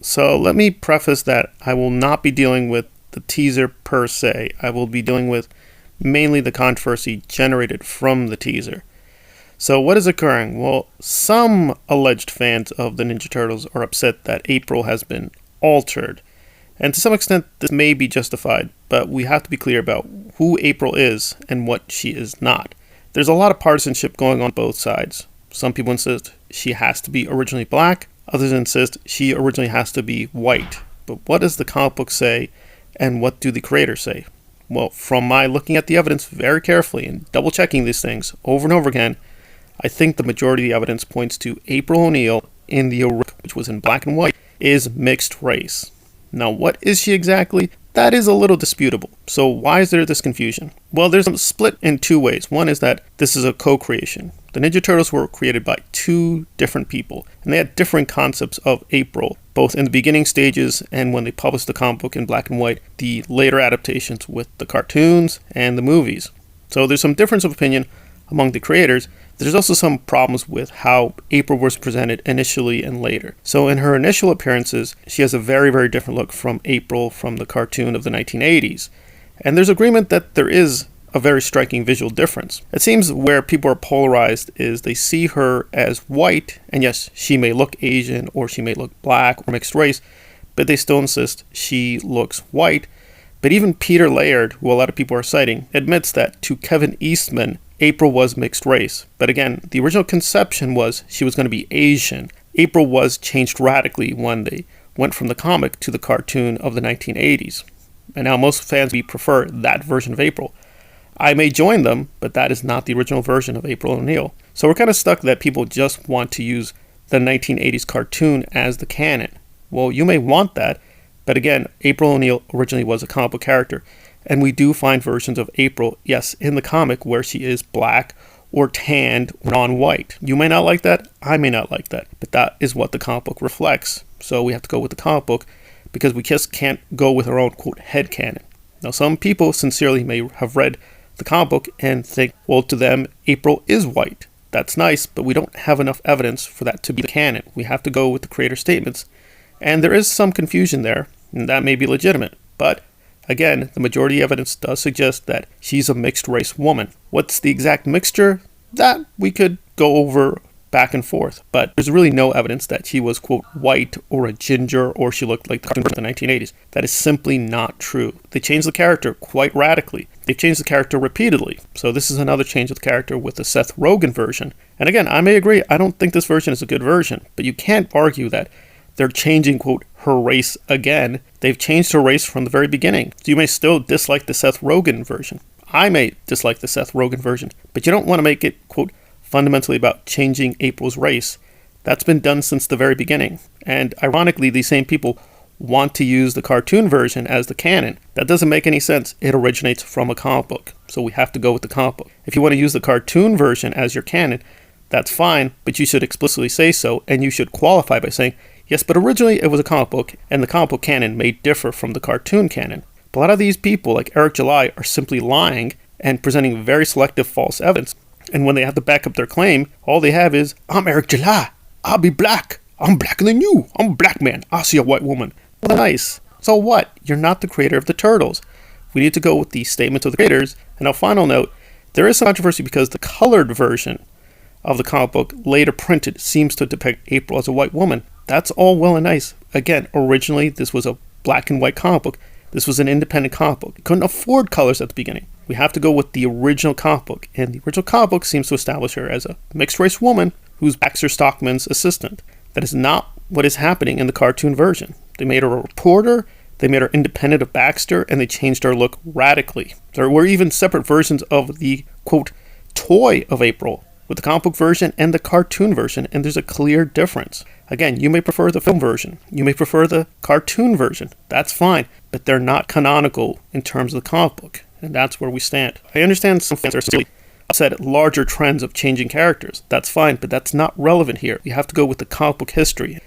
So let me preface that I will not be dealing with the teaser per se. I will be dealing with mainly the controversy generated from the teaser. So what is occurring? Well, some alleged fans of the Ninja Turtles are upset that April has been altered. And to some extent, this may be justified, but we have to be clear about who April is and what she is not. There's a lot of partisanship going on both sides. Some people insist she has to be originally black. Others insist she originally has to be white. But what does the comic book say, and what do the creators say? Well, from my looking at the evidence very carefully and double checking these things over and over again, I think the majority of the evidence points to April O'Neil in the original, which was in black and white, is mixed race. Now, what is she exactly? That is a little disputable. So why is there this confusion? Well, there's a split in two ways. One is that this is a co-creation. The Ninja Turtles were created by two different people, and they had different concepts of April, both in the beginning stages and when they published the comic book in black and white, the later adaptations with the cartoons and the movies. So there's some difference of opinion among the creators. There's also some problems with how April was presented initially and later. So in her initial appearances, she has a very, very different look from April from the cartoon of the 1980s. And there's agreement that there is a very striking visual difference. It seems where people are polarized is they see her as white, and yes, she may look Asian or she may look black or mixed race, but they still insist she looks white. But even Peter Laird, who a lot of people are citing, admits that to Kevin Eastman, April was mixed race. But again, the original conception was she was going to be Asian. April was changed radically when they went from the comic to the cartoon of the 1980s. And now most fans prefer that version of April. I may join them, but that is not the original version of April O'Neil. So we're kind of stuck that people just want to use the 1980s cartoon as the canon. Well, you may want that, but again, April O'Neil originally was a comic book character. And we do find versions of April, yes, in the comic where she is black or tanned or non-white. You may not like that. I may not like that. But that is what the comic book reflects. So we have to go with the comic book because we just can't go with our own, quote, headcanon. Now, some people sincerely may have read the comic book and think, well, to them, April is white. That's nice, but we don't have enough evidence for that to be the canon. We have to go with the creator statements. And there is some confusion there, and that may be legitimate. But again, the majority of evidence does suggest that she's a mixed race woman. What's the exact mixture? That we could go over back and forth. But there's really no evidence that she was, quote, white or a ginger or she looked like the cartoon of the 1980s. That is simply not true. They changed the character quite radically. They've changed the character repeatedly. So this is another change of the character with the Seth Rogan version. And again, I may agree, I don't think this version is a good version. But you can't argue that they're changing, quote, her race again. They've changed her race from the very beginning. So you may still dislike the Seth Rogan version. I may dislike the Seth Rogan version. But you don't want to make it, quote, fundamentally about changing April's race. That's been done since the very beginning. And ironically, these same people want to use the cartoon version as the canon. That doesn't make any sense. It originates from a comic book. So we have to go with the comic book. If you want to use the cartoon version as your canon, that's fine, but you should explicitly say so, and you should qualify by saying, yes, but originally it was a comic book, and the comic book canon may differ from the cartoon canon. But a lot of these people, like Eric July, are simply lying and presenting very selective false evidence. And when they have to back up their claim, all they have is, I'm Eric July. I'll be black. I'm blacker than you. I'm a black man. I see a white woman. Well, nice. So what? You're not the creator of the Turtles. We need to go with the statements of the creators. And a final note, there is some controversy because the colored version of the comic book later printed seems to depict April as a white woman. That's all well and nice. Again, originally this was a black and white comic book. This was an independent comic book. You couldn't afford colors at the beginning. We have to go with the original comic book. And the original comic book seems to establish her as a mixed race woman who's Baxter Stockman's assistant. That is not what is happening in the cartoon version. They made her a reporter, they made her independent of Baxter, and they changed her look radically. There were even separate versions of the, quote, toy of April, with the comic book version and the cartoon version, and there's a clear difference. Again, you may prefer the film version. You may prefer the cartoon version. That's fine, but they're not canonical in terms of the comic book, and that's where we stand. I understand some fans are still upset at larger trends of changing characters. That's fine, but that's not relevant here. You have to go with the comic book history.